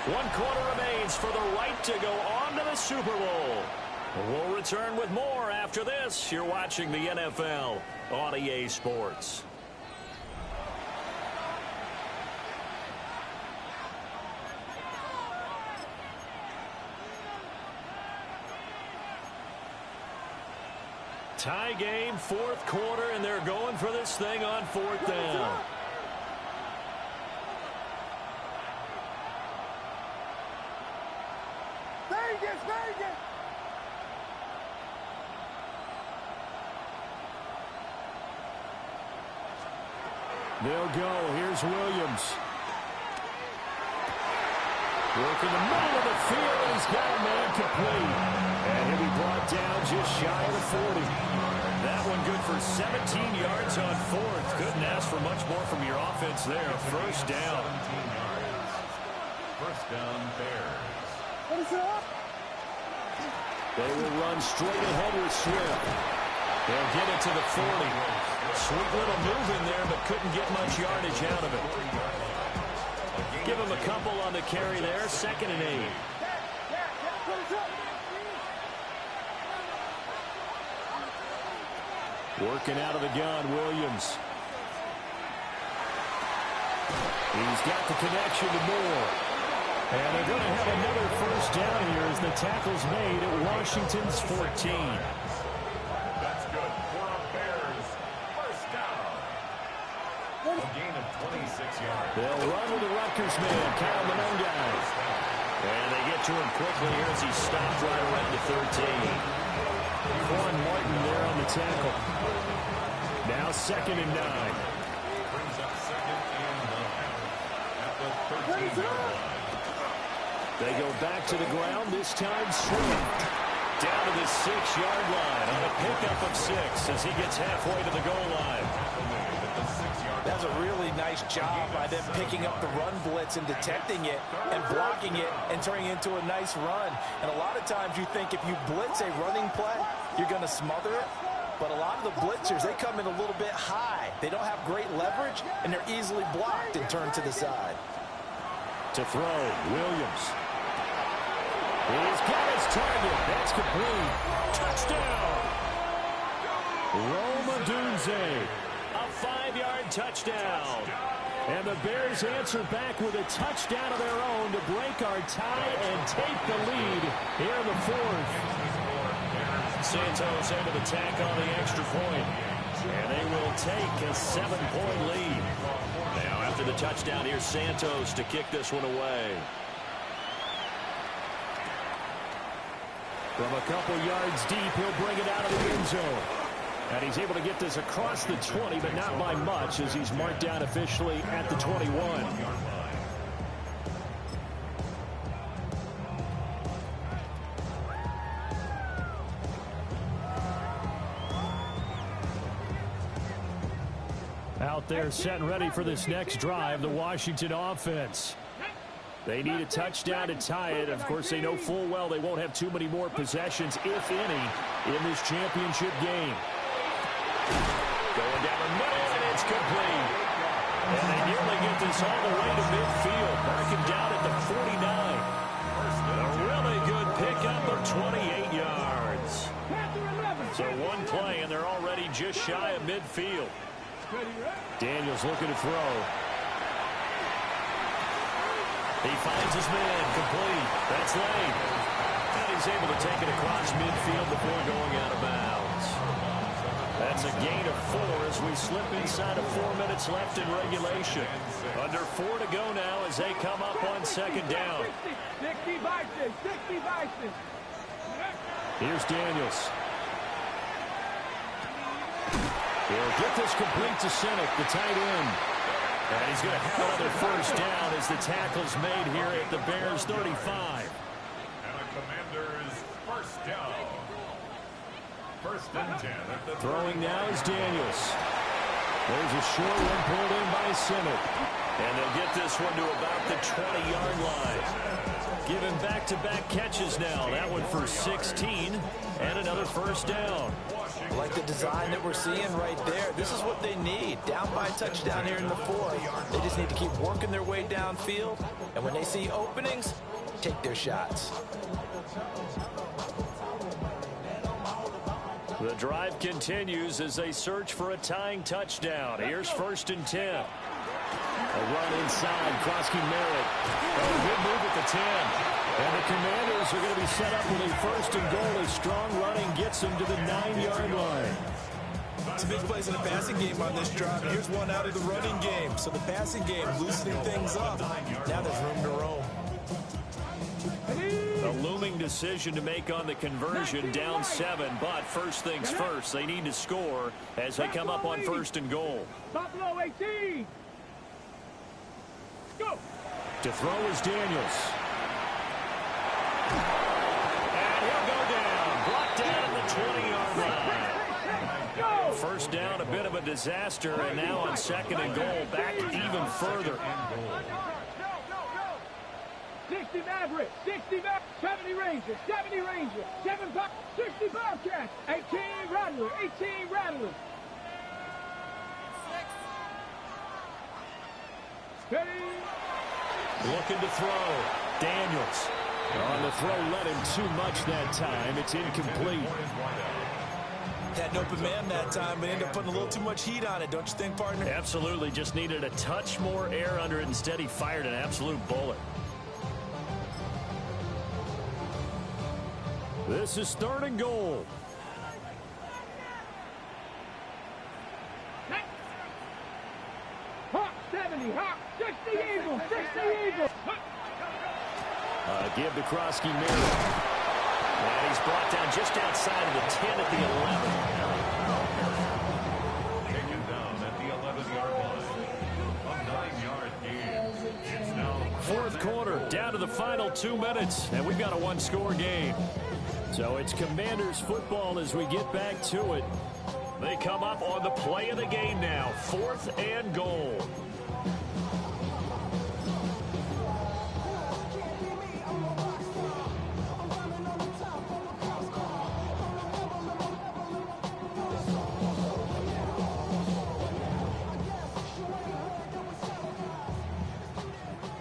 1 quarter remains for the right to go on to the Super Bowl. We'll return with more after this. You're watching the NFL on EA Sports. Tie game, 4th quarter, and they're going for this thing on 4th down. Vegas, Vegas! They'll go. Here's Williams. Work in the middle of the field. He's got a man complete. And he'll be brought down just shy of the 40. That one good for 17 yards on 4th. Couldn't ask for much more from your offense there. First down. 17 yards. First down, Bears. What is up? They will run straight ahead with Swift. They'll get it to the 40. Sweet little move in there, but couldn't get much yardage out of it. Give him a couple on the carry there. 2nd and 8. Working out of the gun, Williams. He's got the connection to Moore. And they're going to have another first down here as the tackle's made at Washington's 14. That's good for a Bears first down. A gain of 26 yards. They'll run with the Rutgers man, Kyle Monongai. And they get to him quickly here as he stopped right around the 13. Quan Martin there on the tackle. Now 2nd and 9. Brings up 2nd and 9 at the 13-yard line. They go back to the ground, this time Swift. Down to the 6-yard line on a pickup of 6 as he gets halfway to the goal line. That's a really nice job by them picking up the run blitz and detecting it and blocking it and turning it into a nice run. And a lot of times you think if you blitz a running play, you're going to smother it. But a lot of the blitzers, they come in a little bit high. They don't have great leverage, and they're easily blocked and turned to the side. To throw, Williams. He's got his target. That's complete. Touchdown. Rome Odunze. A 5-yard touchdown. And the Bears answer back with a touchdown of their own to break our tie and take the lead here in the 4th. Santos able to tack on the extra point. And they will take a 7-point lead. Now after the touchdown, here's Santos to kick this one away. From a couple yards deep, he'll bring it out of the end zone. And he's able to get this across the 20, but not by much as he's marked down officially at the 21. Out there set and ready for this next drive, the Washington offense. They need a touchdown to tie it. Of course, they know full well they won't have too many more possessions, if any, in this championship game. Going down the middle, and it's complete. And they nearly get this all the way to midfield. Marking down at the 49. A really good pickup of 28 yards. So one play, and they're already just shy of midfield. Daniels looking to throw. He finds his man, complete. That's late. And he's able to take it across midfield before going out of bounds. That's a gain of 4 as we slip inside of 4 minutes left in regulation. Under 4 to go now as they come up on 2nd down. 60 Bison. Here's Daniels. He'll get this complete to Sinek, the tight end. And he's going to have another first down as the tackle's made here at the Bears 35. And the Commanders first down. 1st and 10. Throwing now is Daniels. There's a short one pulled in by Sinek. And they'll get this one to about the 20-yard line. Given back-to-back catches now. That one for 16 and another first down. I like the design that we're seeing right there. This is what they need. Down by a touchdown here in the 4th. They just need to keep working their way downfield. And when they see openings, take their shots. The drive continues as they search for a tying touchdown. Here's 1st and 10. A run inside. Krosky Merritt. Oh, good move at the 10. And the Commanders are going to be set up with a 1st and goal. A strong running gets them to the 9-yard line. Some big plays in the passing game on this drive. Here's one out of the running game. So the passing game loosening things up. Now there's room to roam. A looming decision to make on the conversion, down 7. But first things first, they need to score as they come up on 1st and goal. Buffalo 18. Go. To throw is Daniels. And he'll go down. Brought down at the 20-yard line. First down, a bit of a disaster, and now on 2nd and goal, back even further. 60 Maverick, 70 Ranger, 60 Bobcats, 18 Rattlers. Ready? Looking to throw. Daniels. On the throw, let him too much that time. It's incomplete. Had an open man that time, but ended up putting a little too much heat on it, don't you think, partner? Absolutely. Just needed a touch more air under it. Instead, he fired an absolute bullet. This is 3rd and goal. Hawk 70, Hawk 60. Eagles. 60 Eagles. Give to Krosky Miller. And he's brought down just outside of the 10 at the 11. Taken down at the 11-yard line. A 9-yard gain. It's now Fourth quarter, down to the final 2 minutes, and we've got a one-score game. So it's Commanders football as we get back to it. They come up on the play of the game now, 4th and goal.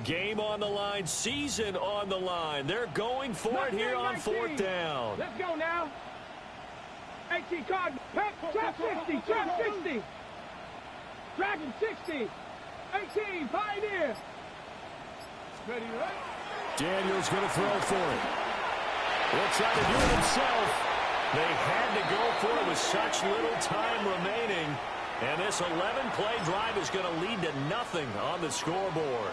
Game on the line, season on the line. They're going for it here on 4th down. Let's go now. 18 Cardinals. Trap 50. Trap 60. Dragon 60. 18 Pioneer. Ready, right? Daniels going to throw for it. He'll try to do it himself. They had to go for it with such little time remaining. And this 11-play drive is going to lead to nothing on the scoreboard.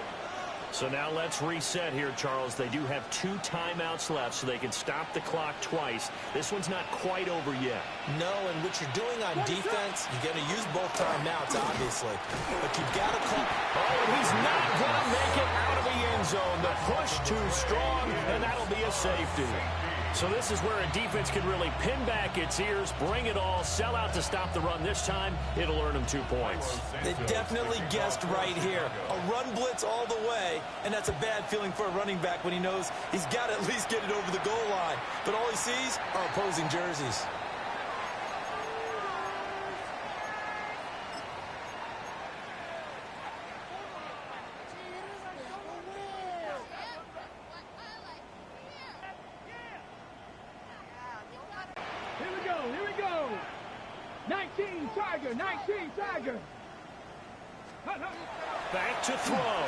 So now let's reset here, Charles. They do have 2 timeouts left, so they can stop the clock twice. This one's not quite over yet. No, and what you're doing on defense, you're going to use both timeouts, obviously. But you've got to call. Oh, and he's not going to make it out of the end zone. The push too strong, and that'll be a safety. So this is where a defense can really pin back its ears, bring it all, sell out to stop the run. This time, it'll earn them 2 points. They definitely guessed right here. A run blitz all the way, and that's a bad feeling for a running back when he knows he's got to at least get it over the goal line. But all he sees are opposing jerseys. Here we go. 19 Tiger. 19 Tiger. Back to throw.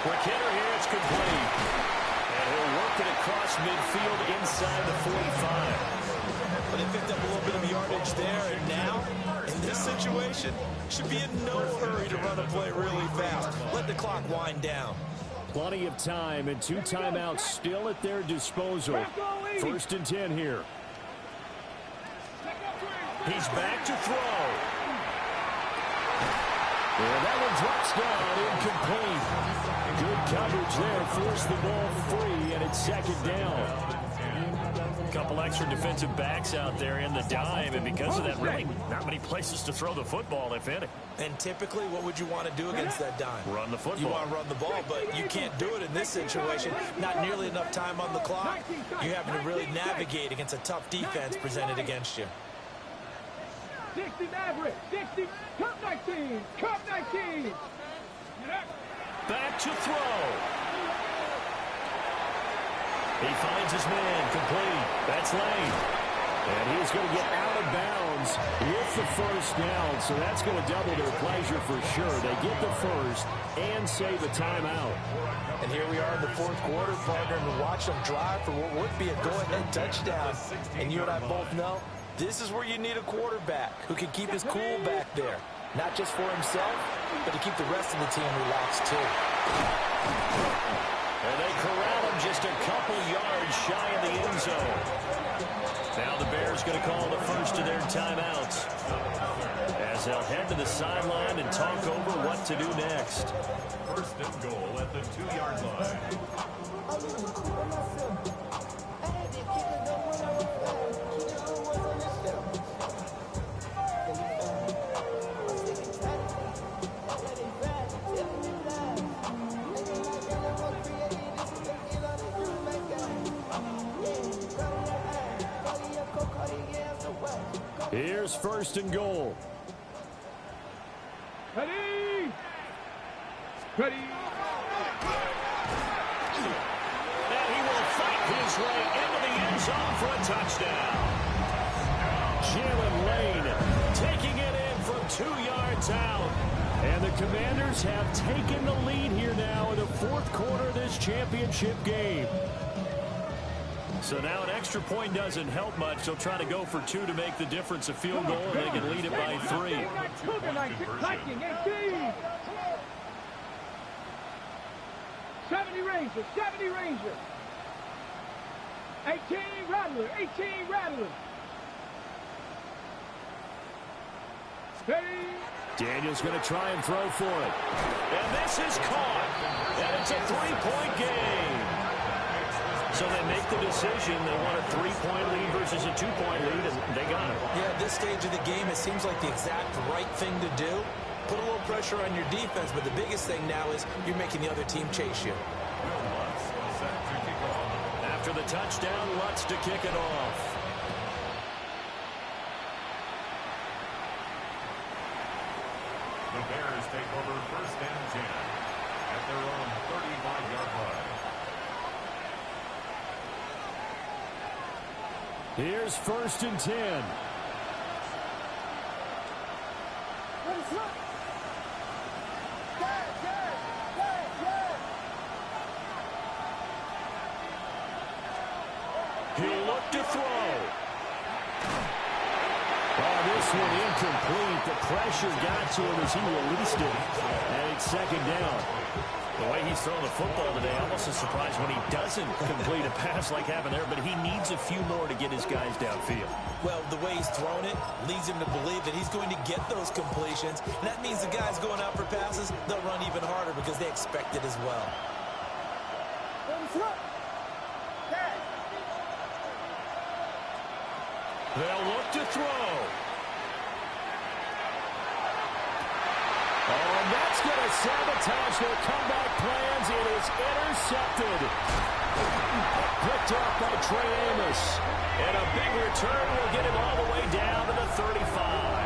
Quick hitter here, it's complete. And he'll work it across midfield inside the 45. But they picked up a little bit of yardage there, and now, in this situation, should be in no hurry to run a play really fast. Let the clock wind down. Plenty of time, and 2 timeouts still at their disposal. 1st and 10 here. He's back to throw. And that one drops down, incomplete. Good coverage there, forced the ball free, and it's 2nd down. A couple extra defensive backs out there in the dime, and because of that, really not many places to throw the football, if any. And typically, what would you want to do against that dime? Run the football. You want to run the ball, but you can't do it in this situation. Not nearly enough time on the clock. You're having to really navigate against a tough defense presented against you. 60 Maverick. 60. Cup 19. Cup 19. Back to throw. He finds his man, complete. That's Lane. And he's going to get out of bounds with the 1st down. So that's going to double their pleasure for sure. They get the 1st and save a timeout. And here we are in the 4th quarter, partner, and watch them drive for what would be a go-ahead touchdown. And you and I both know this is where you need a quarterback who can keep his cool back there. Not just for himself, but to keep the rest of the team relaxed too. And they corral him just a couple yards shy of the end zone. Now the Bears going to call the first of their timeouts, as they'll head to the sideline and talk over what to do next. 1st and goal at the 2-yard line. Here's 1st and goal. Ready. Ready. And he will fight his way into the end zone for a touchdown. Jalen Lane taking it in from 2 yards out. And the Commanders have taken the lead here now in the 4th quarter of this championship game. So now an extra point doesn't help much. They'll try to go for 2 to make the difference a field goal, and they can lead it by 3. 70 Ranger, 70 Ranger. 18 Rattler, 18 Rattler. Steady. Daniels going to try and throw for it. And this is caught. And it's a three-point game. So they make the decision. They want a three-point lead versus a two-point lead, and they got it. Yeah, at this stage of the game, it seems like the exact right thing to do. Put a little pressure on your defense, but the biggest thing now is you're making the other team chase you. After the touchdown, Lutz to kick it off. The Bears take over 1st and 10 at their own 35-yard line. Here's 1st and 10. He looked to throw. Oh, this one incomplete. The pressure got to him as he released it. And it's 2nd down. The way he's throwing the football today, almost a surprise when he doesn't complete a pass like happened there, but he needs a few more to get his guys downfield. Well, the way he's thrown it leads him to believe that he's going to get those completions. And that means the guys going out for passes, they'll run even harder because they expect it as well. They'll look to throw. Oh, and that's going to sabotage their comeback plans. It is intercepted. Picked up by Trey Amos. And a big return will get him all the way down to the 35.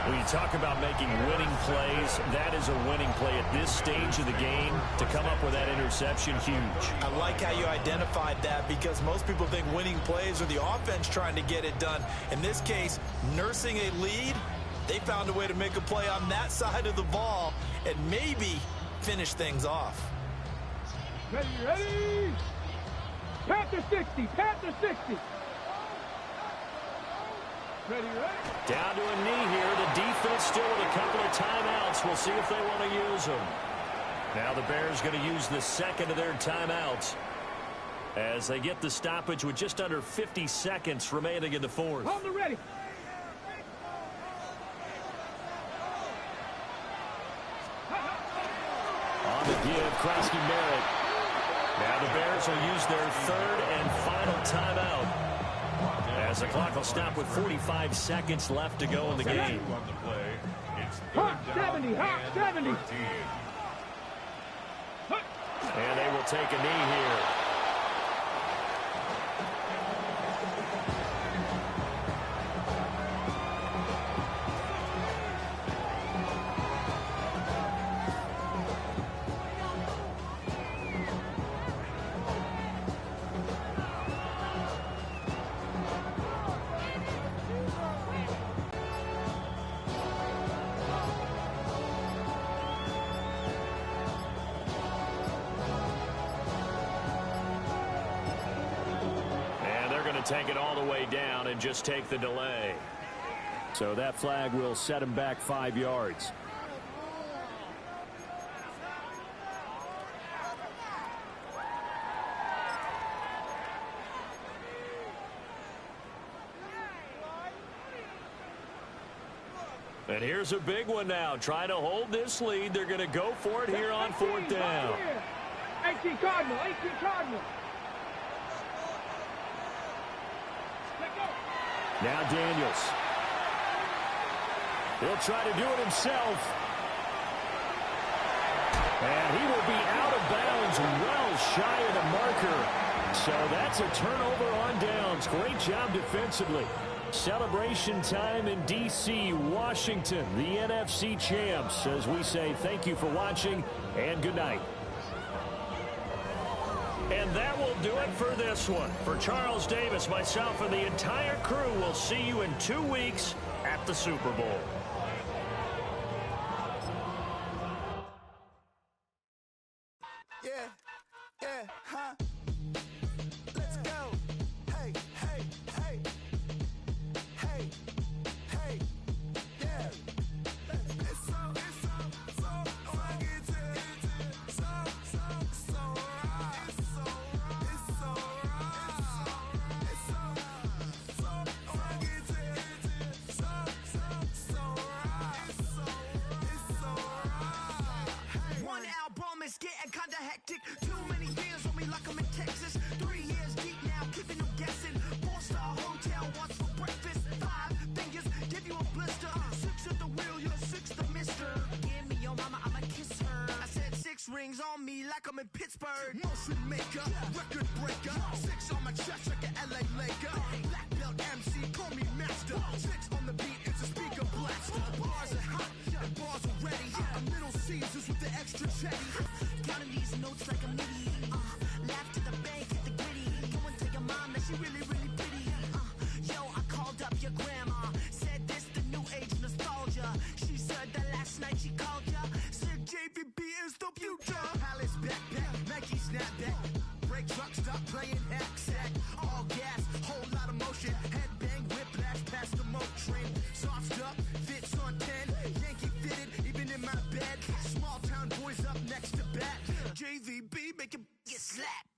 When you talk about making winning plays, that is a winning play at this stage of the game. To come up with that interception, huge. I like how you identified that because most people think winning plays are the offense trying to get it done. In this case, nursing a lead, they found a way to make a play on that side of the ball and maybe finish things off. Ready, ready. Panther 60, Panther 60. Ready, ready. Down to a knee here. The defense still with a couple of timeouts. We'll see if they want to use them. Now the Bears going to use the second of their timeouts as they get the stoppage with just under 50 seconds remaining in the fourth. Hold it ready. On the give, Krosky-Merritt. Now the Bears will use their third and final timeout as the clock will stop with 45 seconds left to go in the game. Hot 70, hot 70. And they will take a knee here. Take it all the way down and just take the delay. So that flag will set him back 5 yards. And here's a big one now. Trying to hold this lead. They're going to go for it here on 4th down. 18 Cardinal, 18 Cardinal. Now Daniels. He'll try to do it himself. And he will be out of bounds well shy of the marker. So that's a turnover on downs. Great job defensively. Celebration time in D.C., Washington, the NFC champs, as we say thank you for watching and good night. And that will do it for this one. For Charles Davis, myself, and the entire crew, we'll see you in 2 weeks at the Super Bowl. it's getting kinda hectic. Too many beers on me like I'm in Texas. 3 years deep now, keeping them guessing. 4-star hotel, what's for breakfast? 5 fingers, give you a blister. 6 at the wheel, you're 6 the mister. Give me your mama, I'ma kiss her. I said 6 rings on me like I'm in Pittsburgh. Motion maker, record breaker. 6 on my chest like an LA Laker. Black belt MC, call me master. 6 on the beat, it's a speaker blaster. Bars are hot, and bars are ready. A middle Caesars with the extra chetty. Counting these notes like a MIDI. Laugh to the bank, hit the gritty. Go and tell your mom that she really, really pretty. Yo, I called up your grandma. Said this the new age nostalgia. She said that last night she called ya. Said JVB is the future. Palace backpack, Nike snapback. Break truck, stop playing hack sack. All gas, whole lot of motion. Headbang, whiplash, past the moat train. Soft up, fits on 10. Yankee fitted, even in my bed. Small town boys up next to bat. JVB make it get slapped.